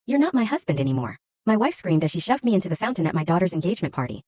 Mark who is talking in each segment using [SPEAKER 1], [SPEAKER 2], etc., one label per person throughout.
[SPEAKER 1] You're not my husband anymore. My wife screamed as she shoved me into the fountain at my daughter's engagement party.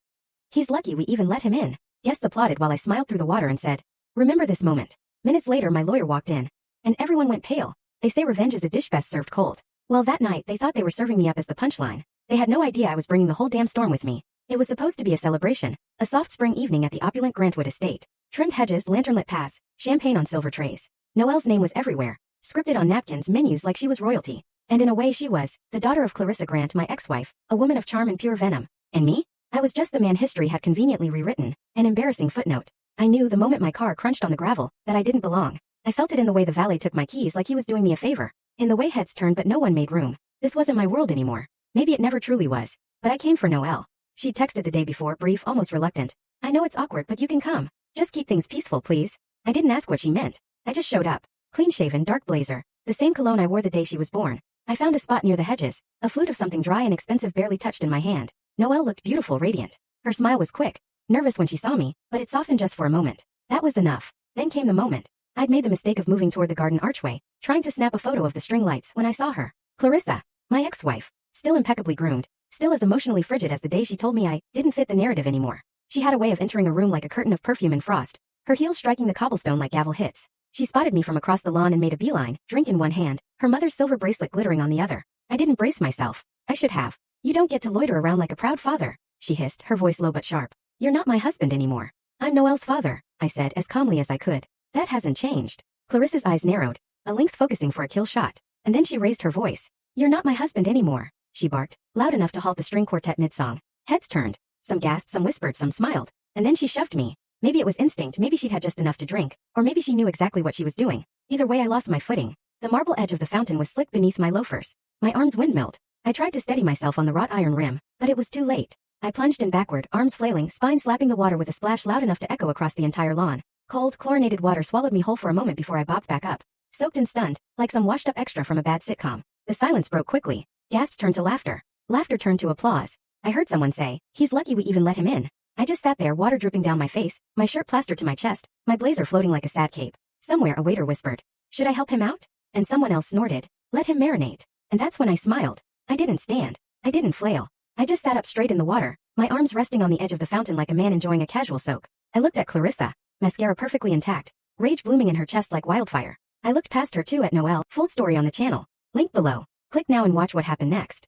[SPEAKER 1] He's lucky we even let him in. Guests applauded while I smiled through the water and said, remember this moment. Minutes later my lawyer walked in. And everyone went pale. They say revenge is a dish best served cold. Well, that night they thought they were serving me up as the punchline. They had no idea I was bringing the whole damn storm with me. It was supposed to be a celebration, a soft spring evening at the opulent Grantwood estate. Trimmed hedges, lantern-lit paths, champagne on silver trays. Noelle's name was everywhere, scripted on napkins, menus like she was royalty. And in a way she was, the daughter of Clarissa Grant, my ex-wife, a woman of charm and pure venom. And me? I was just the man history had conveniently rewritten, an embarrassing footnote. I knew the moment my car crunched on the gravel that I didn't belong. I felt it in the way the valet took my keys like he was doing me a favor. In the way heads turned but no one made room. This wasn't my world anymore. Maybe it never truly was. But I came for Noelle. She texted the day before, brief, almost reluctant. I know it's awkward but you can come. Just keep things peaceful, please. I didn't ask what she meant. I just showed up. Clean-shaven, dark blazer. The same cologne I wore the day she was born. I found a spot near the hedges. A flute of something dry and expensive barely touched in my hand. Noelle looked beautiful, radiant. Her smile was quick. Nervous when she saw me, but it softened just for a moment. That was enough. Then came the moment. I'd made the mistake of moving toward the garden archway, trying to snap a photo of the string lights when I saw her. Clarissa, my ex-wife, still impeccably groomed, still as emotionally frigid as the day she told me I didn't fit the narrative anymore. She had a way of entering a room like a curtain of perfume and frost, her heels striking the cobblestone like gavel hits. She spotted me from across the lawn and made a beeline, drink in one hand, her mother's silver bracelet glittering on the other. I didn't brace myself. I should have. You don't get to loiter around like a proud father, she hissed, her voice low but sharp. You're not my husband anymore. I'm Noelle's father, I said as calmly as I could. That hasn't changed. Clarissa's eyes narrowed, a lynx focusing for a kill shot. And then she raised her voice. You're not my husband anymore, she barked, loud enough to halt the string quartet mid-song. Heads turned. Some gasped, some whispered, some smiled. And then she shoved me. Maybe it was instinct, maybe she'd had just enough to drink, or maybe she knew exactly what she was doing. Either way I lost my footing. The marble edge of the fountain was slick beneath my loafers. My arms windmilled. I tried to steady myself on the wrought iron rim, but it was too late. I plunged in backward, arms flailing, spine slapping the water with a splash loud enough to echo across the entire lawn. Cold, chlorinated water swallowed me whole for a moment before I bobbed back up. Soaked and stunned, like some washed-up extra from a bad sitcom. The silence broke quickly. Gasps turned to laughter. Laughter turned to applause. I heard someone say, he's lucky we even let him in. I just sat there, water dripping down my face, my shirt plastered to my chest, my blazer floating like a sad cape. Somewhere a waiter whispered, should I help him out? And someone else snorted, let him marinate. And that's when I smiled. I didn't stand. I didn't flail. I just sat up straight in the water, my arms resting on the edge of the fountain like a man enjoying a casual soak. I looked at Clarissa, mascara perfectly intact, rage blooming in her chest like wildfire. I looked past her too at Noelle. Full story on the channel. Link below. Click now and watch what happened next.